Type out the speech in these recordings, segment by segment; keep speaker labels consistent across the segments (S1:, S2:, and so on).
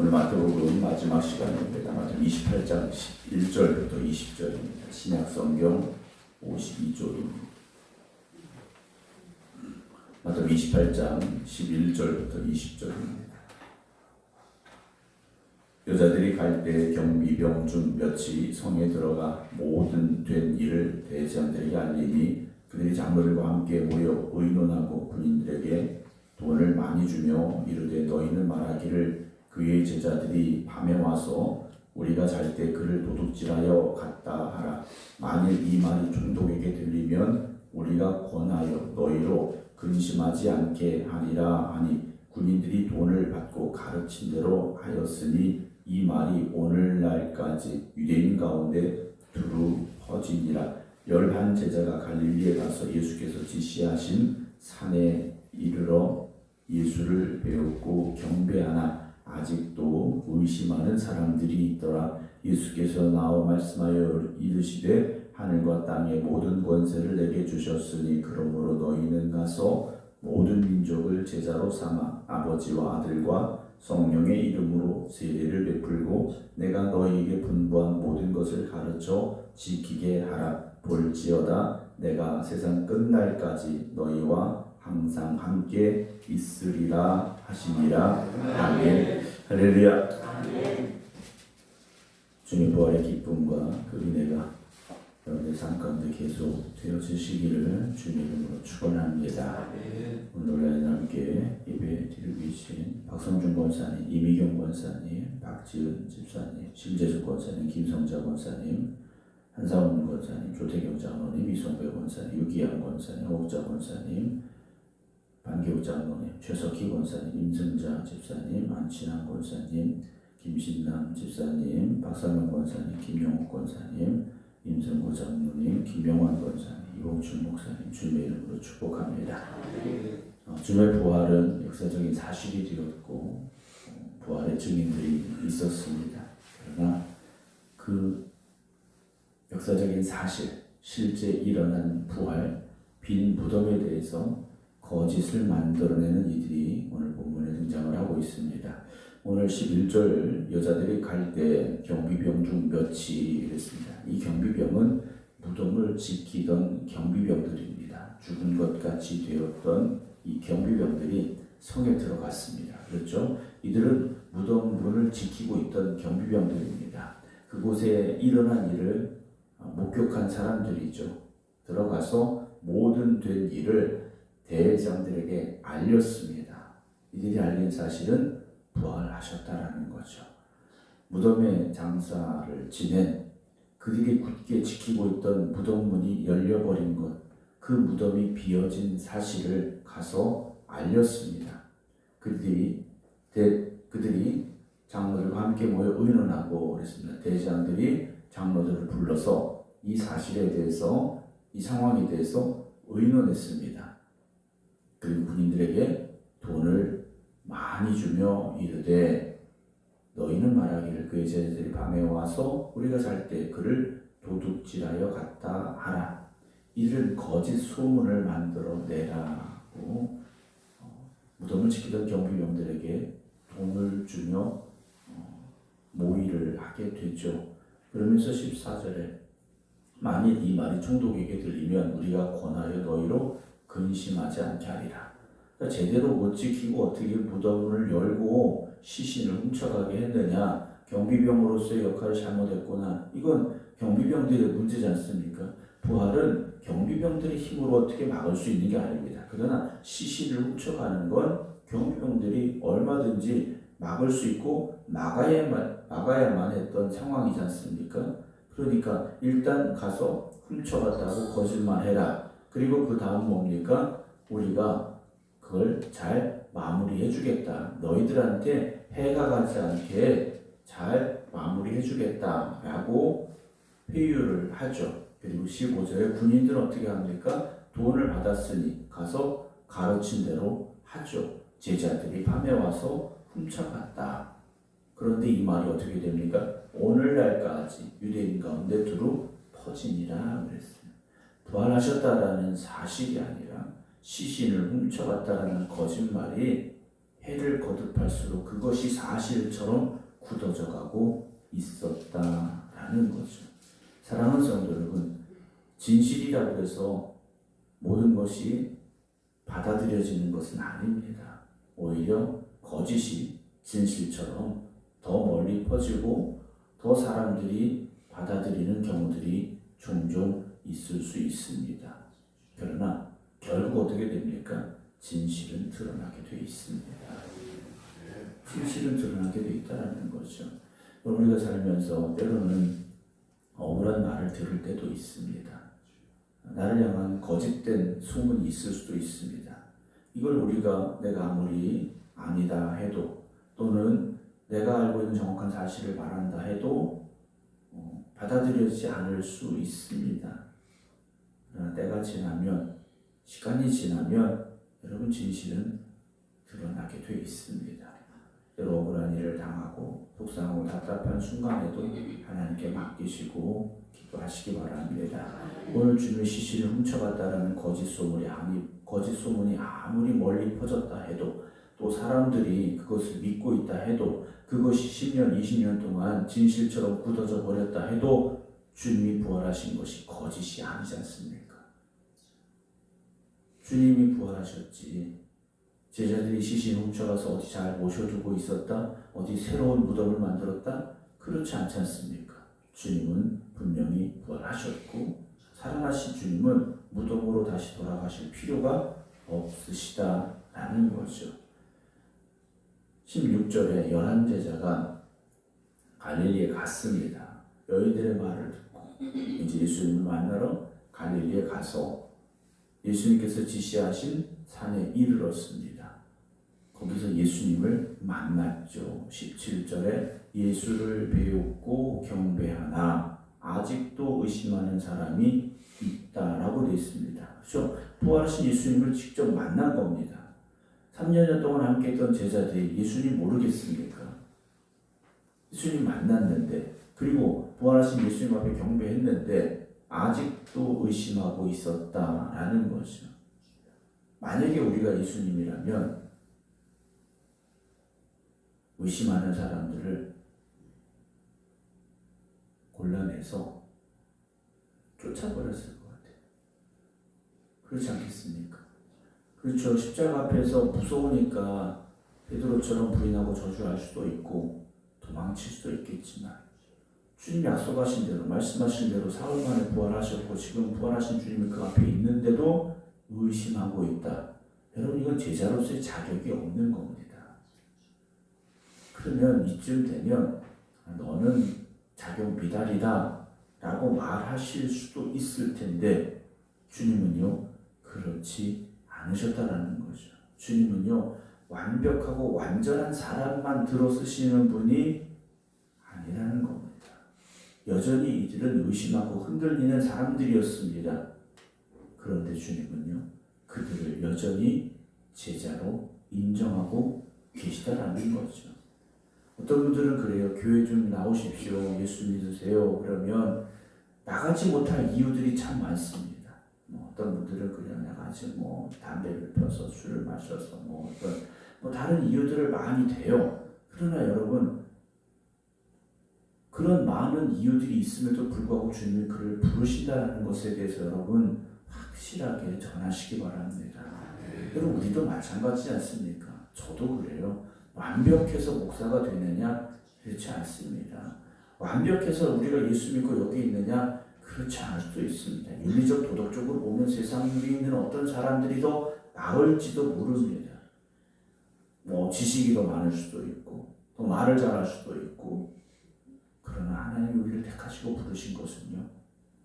S1: 오늘 마태복음 마지막 시간입니다. 마태복음 28장 11절부터 20절입니다. 신약 성경 52쪽입니다. 마태복음 28장 11절부터 20절입니다. 여자들이 갈 때 경비병 중 몇이 성에 들어가 모든 된 일을 대제사장들에게 알리니 그들이 장로들과 함께 모여 의논하고 군인들에게 돈을 많이 주며 이르되 너희는 말하기를 그의 제자들이 밤에 와서 우리가 잘 때 그를 도둑질하여 갔다 하라. 만일 이 말이 총독에게 들리면 우리가 권하여 너희로 근심하지 않게 하리라 하니 군인들이 돈을 받고 가르친 대로 하였으니 이 말이 오늘날까지 유대인 가운데 두루 퍼지니라. 11 제자가 갈릴리에 가서 예수께서 지시하신 산에 이르러 예수를 배웠고 경배하나 아직도 의심하는 사람들이 있더라. 예수께서 나와 말씀하여 이르시되 하늘과 땅의 모든 권세를 내게 주셨으니 그러므로 너희는 가서 모든 민족을 제자로 삼아 아버지와 아들과 성령의 이름으로 세례를 베풀고 내가 너희에게 분부한 모든 것을 가르쳐 지키게 하라. 볼지어다 내가 세상 끝날까지 너희와 항상 함께 있으리라 하시니라. 아멘. 할렐루야. 주님 부활의 기쁨과 그 은혜가 여러분의 삶 가운데 계속 되어지시기를 주님 이름으로 축원합니다. 오늘 함께 예배 드리고 계신 박성준 권사님, 이미경 권사님, 박지은 집사님, 심재수 권사님, 김성자 권사님, 한상훈 권사님, 조태경 장로님, 이성배 권사님, 유기양 권사님, 허욱자 권사님, 반기욱 장로님, 최석희 권사님, 임승자 집사님, 안친환 권사님, 김신남 집사님, 박상현 권사님, 김영욱 권사님, 임승호 장로님, 김명환 권사님, 이봉춘 목사님 주님의 이름으로 축복합니다. 주님의 부활은 역사적인 사실이 되었고 부활의 증인들이 있었습니다. 그러나 그 역사적인 사실, 실제 일어난 부활, 빈 무덤에 대해서 거짓을 만들어내는 이들이 오늘 본문에 등장을 하고 있습니다. 오늘 11절 여자들이 갈 때 경비병 중 몇이 이랬습니다. 이 경비병은 무덤을 지키던 경비병들입니다. 죽은 것 같이 되었던 이 경비병들이 성에 들어갔습니다. 그렇죠? 이들은 무덤 문을 지키고 있던 경비병들입니다. 그곳에 일어난 일을 목격한 사람들이죠. 들어가서 모든 된 일을 대제사장들에게 알렸습니다. 이들이 알린 사실은 부활하셨다라는 거죠. 무덤에 장사를 지낸 그들이 굳게 지키고 있던 무덤 문이 열려버린 것, 그 무덤이 비어진 사실을 가서 알렸습니다. 그들이 장로들과 함께 모여 의논하고 그랬습니다. 대제사장들이 장로들을 불러서 이 사실에 대해서, 이 상황에 대해서 의논했습니다. 그리고 군인들에게 돈을 많이 주며 이르되 너희는 말하기를 그의 제자들이 밤에 와서 우리가 잘 때 그를 도둑질하여 갔다 하라. 이를 거짓 소문을 만들어 내라고 무덤을 지키던 경비병들에게 돈을 주며 모의를 하게 되죠. 그러면서 14절에 만일 이 말이 총독에게 들리면 우리가 권하여 너희로 근심하지 않게 하리라. 그러니까 제대로 못 지키고 어떻게 무덤을 열고 시신을 훔쳐가게 했느냐. 경비병으로서의 역할을 잘못했구나. 이건 경비병들의 문제지 않습니까? 부활은 경비병들의 힘으로 어떻게 막을 수 있는 게 아닙니다. 그러나 시신을 훔쳐가는 건 경비병들이 얼마든지 막을 수 있고 막아야만 했던 상황이지 않습니까? 그러니까 일단 가서 훔쳐갔다고 거짓말해라. 그리고 그 다음 뭡니까? 우리가 그걸 잘 마무리해 주겠다. 너희들한테 해가 가지 않게 잘 마무리해 주겠다. 라고 회유를 하죠. 그리고 15절에 군인들은 어떻게 합니까? 돈을 받았으니 가서 가르친 대로 하죠. 제자들이 밤에 와서 훔쳐갔다. 그런데 이 말이 어떻게 됩니까? 오늘날까지 유대인 가운데 두루 퍼지니라 그랬어요. 부활하셨다라는 사실이 아니라 시신을 훔쳐갔다라는 거짓말이 해를 거듭할수록 그것이 사실처럼 굳어져 가고 있었다라는 거죠. 사랑하는 성도 여러분, 진실이라고 해서 모든 것이 받아들여지는 것은 아닙니다. 오히려 거짓이 진실처럼 더 멀리 퍼지고 더 사람들이 받아들이는 경우들이 종종 있을 수 있습니다. 그러나 결국 어떻게 됩니까? 진실은 드러나게 되어 있습니다. 진실은 드러나게 되어 있다는 거죠. 우리가 살면서 때로는 억울한 말을 들을 때도 있습니다. 나를 향한 거짓된 소문이 있을 수도 있습니다. 이걸 내가 아무리 아니다 해도 또는 내가 알고 있는 정확한 사실을 말한다 해도 받아들여지지 않을 수 있습니다. 그러나 때가 지나면, 시간이 지나면 여러분 진실은 드러나게 되어 있습니다. 때로 억울한 일을 당하고 속상하고 답답한 순간에도 하나님께 맡기시고 기도하시기 바랍니다. 오늘 주님의 시신을 훔쳐갔다라는 거짓 소문이 아무리 멀리 퍼졌다 해도 또 사람들이 그것을 믿고 있다 해도 그것이 10년, 20년 동안 진실처럼 굳어져 버렸다 해도 주님이 부활하신 것이 거짓이 아니지 않습니까? 주님이 부활하셨지. 제자들이 시신 훔쳐가서 어디 잘 모셔두고 있었다? 어디 새로운 무덤을 만들었다? 그렇지 않지 않습니까? 주님은 분명히 부활하셨고 살아나신 주님은 무덤으로 다시 돌아가실 필요가 없으시다라는 거죠. 16절에 11제자가 갈릴리에 갔습니다. 여인들의 말을 듣고 이제 예수님을 만나러 갈릴리에 가서 예수님께서 지시하신 산에 이르렀습니다. 거기서 예수님을 만났죠. 17절에 예수를 배우고 경배하나 아직도 의심하는 사람이 있다라고 되어 있습니다. 그렇죠? 부활하신 예수님을 직접 만난 겁니다. 3년 동안 함께 했던 제자들이 예수님 모르겠습니까? 예수님 만났는데 그리고 부활하신 예수님 앞에 경배했는데 아직도 의심하고 있었다라는 거죠. 만약에 우리가 예수님이라면 의심하는 사람들을 골라내서 쫓아버렸을 것 같아요. 그렇지 않겠습니까? 그렇죠. 십자가 앞에서 무서우니까 베드로처럼 부인하고 저주할 수도 있고 도망칠 수도 있겠지만 주님 약속하신 대로 말씀하신 대로 사흘 만에 부활하셨고 지금 부활하신 주님이 그 앞에 있는데도 의심하고 있다. 여러분 이건 제자로서의 자격이 없는 겁니다. 그러면 이쯤 되면 너는 자격 미달이다 라고 말하실 수도 있을 텐데 주님은요 그렇지 않으셨다라는 거죠. 주님은요 완벽하고 완전한 사람만 들어쓰시는 분이 아니라는 겁니다. 여전히 이들은 의심하고 흔들리는 사람들이었습니다. 그런데 주님은요 그들을 여전히 제자로 인정하고 계시다라는 거죠. 어떤 분들은 그래요. 교회 좀 나오십시오. 예수 믿으세요. 그러면 나가지 못할 이유들이 참 많습니다. 어떤 분들은 그냥 나가지 담배를 펴서 술을 마셔서 다른 이유들을 많이 대요. 그러나 여러분 그런 많은 이유들이 있음에도 불구하고 주님이 그를 부르신다는 것에 대해서 여러분 확실하게 전하시기 바랍니다. 여러분 우리도 마찬가지지 않습니까? 저도 그래요. 완벽해서 목사가 되느냐? 그렇지 않습니다. 완벽해서 우리가 예수 믿고 여기 있느냐? 그렇지 않을 수도 있습니다. 윤리적 도덕적으로 보면 세상 위에 있는 어떤 사람들이 더 나을지도 모릅니다. 지식이 더 많을 수도 있고 더 말을 잘할 수도 있고 그러나 하나님이 우리를 택하시고 부르신 것은요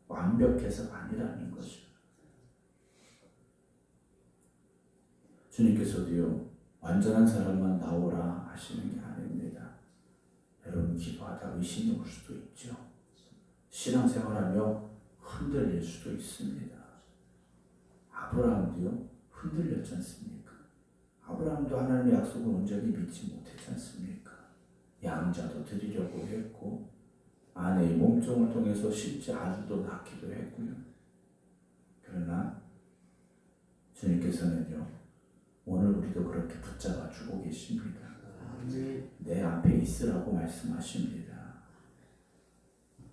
S1: 완벽해서가 아니라는 거죠. 주님께서도요 완전한 사람만 나오라 하시는 게 아닙니다. 여러분 기도하다 의심이 올 수도 있죠. 신앙생활하며 흔들릴 수도 있습니다. 아브라함도요 흔들렸지 않습니까? 아브라함도 하나님의 약속을 온전히 믿지 못했지 않습니까? 양자도 드리려고 했고 아내의 몸종을 통해서 실제 아들도 낳기도 했고요. 그러나 주님께서는요 오늘 우리도 그렇게 붙잡아 주고 계십니다.
S2: 아멘.
S1: 내 앞에 있으라고 말씀하십니다.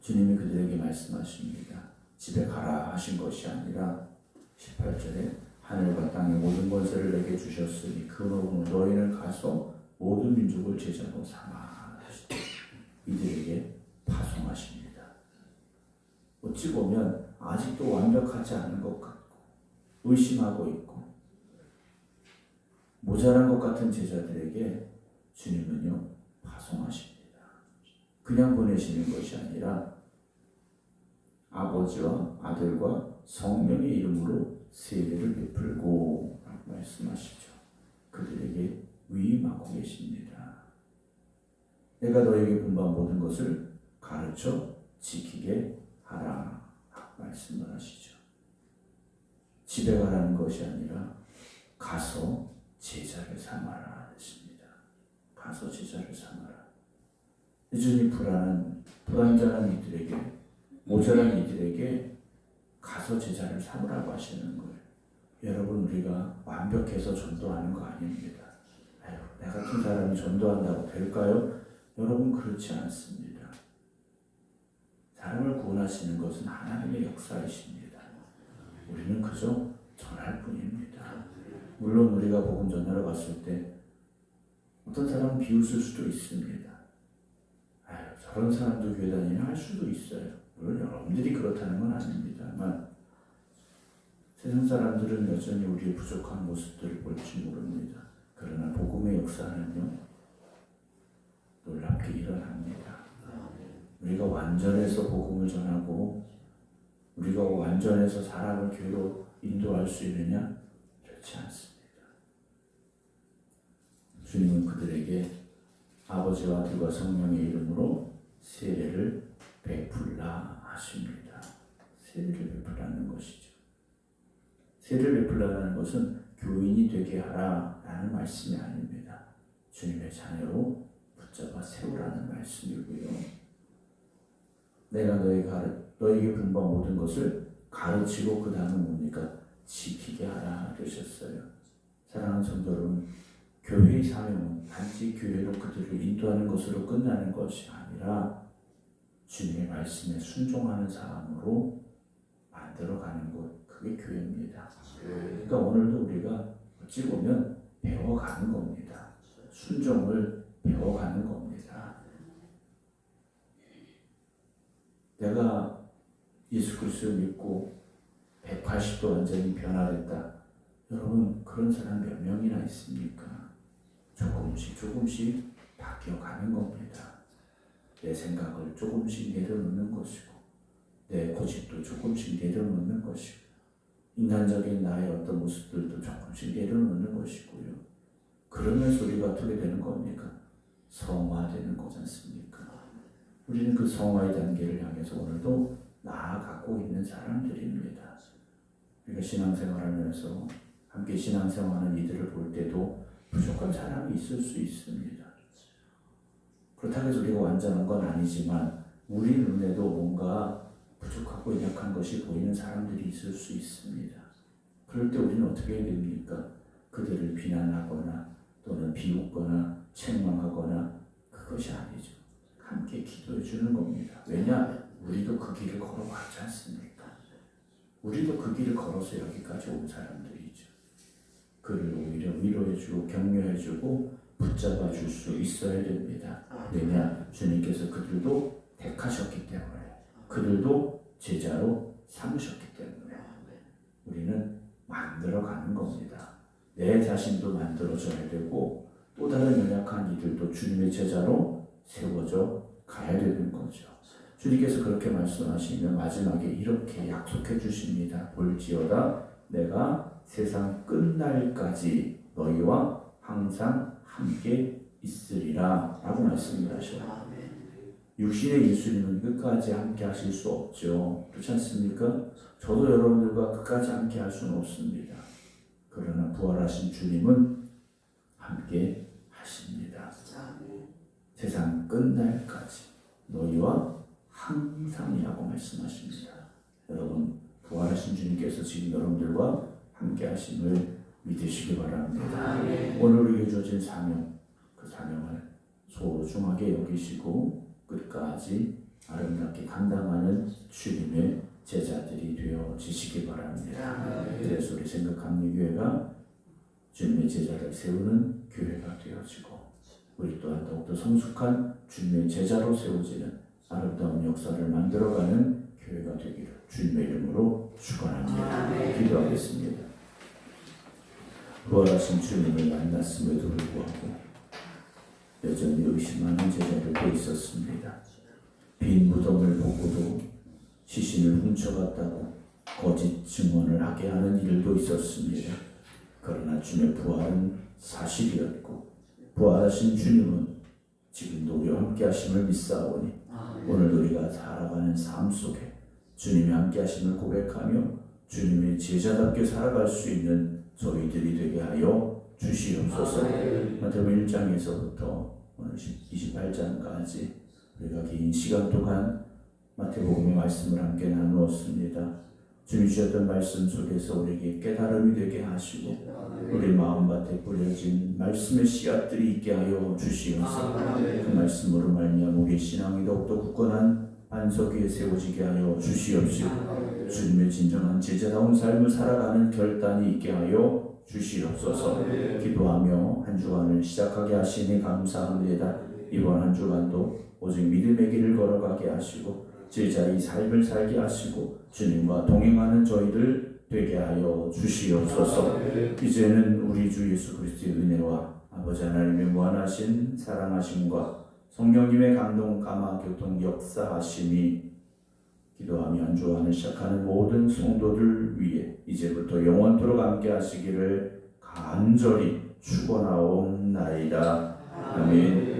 S1: 주님이 그들에게 말씀하십니다. 집에 가라 하신 것이 아니라 18절에 하늘과 땅의 모든 권세를 내게 주셨으니 그러므로 너희는 가서 모든 민족을 제자로 삼아 하시되 이들에게 파송하십니다. 어찌 보면 아직도 완벽하지 않은 것 같고 의심하고 있고 모자란 것 같은 제자들에게 주님은요 파송하십니다. 그냥 보내시는 것이 아니라 아버지와 아들과 성령의 이름으로 세례를 베풀고 라고 말씀하시죠. 그들에게 위임하고 계십니다. 내가 너에게 분부한 모든 것을 가르쳐 지키게 하라 라고 말씀을 하시죠. 집에 가라는 것이 아니라 가서 제자를 삼아라 했습니다. 가서 제자를 삼아라. 여전히 불완전한 이들에게 모자란 이들에게 가서 제자를 삼으라고 하시는 거예요. 여러분 우리가 완벽해서 전도하는 거 아닙니다. 아유, 내 같은 사람이 전도한다고 될까요? 여러분 그렇지 않습니다. 사람을 구원하시는 것은 하나님의 역사이십니다. 우리는 그저 전할 뿐입니다. 물론 우리가 복음 전하러 갔을 때 어떤 사람은 비웃을 수도 있습니다. 아유, 저런 사람도 교회 다니면 할 수도 있어요. 물론 여러분들이 그렇다는 건 아닙니다만 세상 사람들은 여전히 우리의 부족한 모습들을 볼지 모릅니다. 그러나 복음의 역사는요 놀랍게 일어납니다. 우리가 완전해서 복음을 전하고 우리가 완전해서 사람을 교회로 인도할 수 있느냐? 그렇지 않습니다. 주님은 그들에게 아버지와 아들과 성령의 이름으로 세례를 베풀라 하십니다. 세례를 베풀라는 것이죠. 세례를 베풀라는 것은 교인이 되게 하라라는 말씀이 아닙니다. 주님의 자녀로 붙잡아 세우라는 말씀이고요. 내가 너에게 분부한 모든 것을 가르치고 그 다음은 뭡니까? 지키게 하라 그러셨어요. 사랑하는 성도 여러분, 교회의 사명은 단지 교회로 그들을 인도하는 것으로 끝나는 것이 아니라 주님의 말씀에 순종하는 사람으로 만들어가는 곳, 그게 교회입니다. 그러니까 오늘도 우리가 어찌 보면 배워가는 겁니다. 순종을 배워가는 겁니다. 내가 예수 그리스도를 믿고 180도 완전히 변화됐다. 여러분 그런 사람 몇 명이나 있습니까? 조금씩 바뀌어가는 겁니다. 내 생각을 조금씩 내려놓는 것이고 내 고집도 조금씩 내려놓는 것이고 인간적인 나의 어떤 모습들도 조금씩 내려놓는 것이고요. 그러면서 우리가 어떻게 되는 겁니까? 성화되는 거지 않습니까? 우리는 그 성화의 단계를 향해서 오늘도 나아가고 있는 사람들입니다. 우리가 신앙생활하면서 함께 신앙생활하는 이들을 볼 때도 부족한 사람이 있을 수 있습니다. 그렇다고 해서 우리가 완전한 건 아니지만 우리 눈에도 뭔가 부족하고 연약한 것이 보이는 사람들이 있을 수 있습니다. 그럴 때 우리는 어떻게 해야 됩니까? 그들을 비난하거나 또는 비웃거나 책망하거나 그것이 아니죠. 함께 기도해 주는 겁니다. 왜냐? 우리도 그 길을 걸어왔지 않습니까? 우리도 그 길을 걸어서 여기까지 온 사람들이죠. 그를 오히려 위로해주고 격려해주고 붙잡아 줄 수 있어야 됩니다. 왜냐? 주님께서 그들도 택하셨기 때문에 그들도 제자로 삼으셨기 때문에 우리는 만들어가는 겁니다. 내 자신도 만들어져야 되고 또 다른 연약한 이들도 주님의 제자로 세워져 가야 되는 거죠. 주님께서 그렇게 말씀하시면 마지막에 이렇게 약속해 주십니다. 볼지어다 내가 세상 끝날까지 너희와 항상 함께 있으리라 라고 말씀을 하셔요. 육신의 예수님은 끝까지 함께 하실 수 없죠. 그렇지 않습니까? 저도 여러분들과 끝까지 함께 할 수는 없습니다. 그러나 부활하신 주님은 함께 하십니다. 세상 끝날까지 너희와 항상이라고 말씀하십니다. 여러분 부활하신 주님께서 지금 여러분들과 함께 하심을 믿으시기 바랍니다. 오늘 우리에게 주어진 사명, 그 사명을 소중하게 여기시고 끝까지 아름답게 감당하는 주님의 제자들이 되어지시기 바랍니다. 그래서 우리 생각합리교회가 주님의 제자를 세우는 교회가 되어지고 우리 또한 더욱더 성숙한 주님의 제자로 세워지는 아름다운 역사를 만들어가는 교회가 되기를 주님의 이름으로 축원합니다. 기도하겠습니다. 부활하신 주님을 만났음에도 불구하고 여전히 의심하는 제자들도 있었습니다. 빈 무덤을 보고도 시신을 훔쳐갔다고 거짓 증언을 하게 하는 일도 있었습니다. 그러나 주님의 부활은 사실이었고 부활하신 주님은 지금도 우리와 함께 하심을 믿사오니 오늘도 우리가 살아가는 삶 속에 주님이 함께 하심을 고백하며 주님의 제자답게 살아갈 수 있는 저희들이 되게 하여 주시옵소서. 마태복음 1장에서부터 오늘 28장까지 우리가 긴 시간 동안 마태복음의 말씀을 함께 나누었습니다. 주님 주셨던 말씀 속에서 우리에게 깨달음이 되게 하시고 우리 마음밭에 뿌려진 말씀의 씨앗들이 있게 하여 주시옵소서. 그 말씀으로 말미암아 우리의 신앙이 더욱더 굳건한 반석 위에 세워지게 하여 주시옵시고 주님의 진정한 제자다운 삶을 살아가는 결단이 있게 하여 주시옵소서. 기도하며 한 주간을 시작하게 하시니 감사합니다. 이번 한 주간도 오직 믿음의 길을 걸어가게 하시고 제자의 삶을 살게 하시고 주님과 동행하는 저희들 되게 하여 주시옵소서. 이제는 우리 주 예수 그리스도의 은혜와 아버지 하나님의 무한하신 사랑하심과 성령님의 감동 감화 교통 역사하심이 기도하며 한 주간을 시작하는 모든 성도들 위해 이제부터 영원토록 함께 하시기를 간절히 축원하옵나이다. 아멘.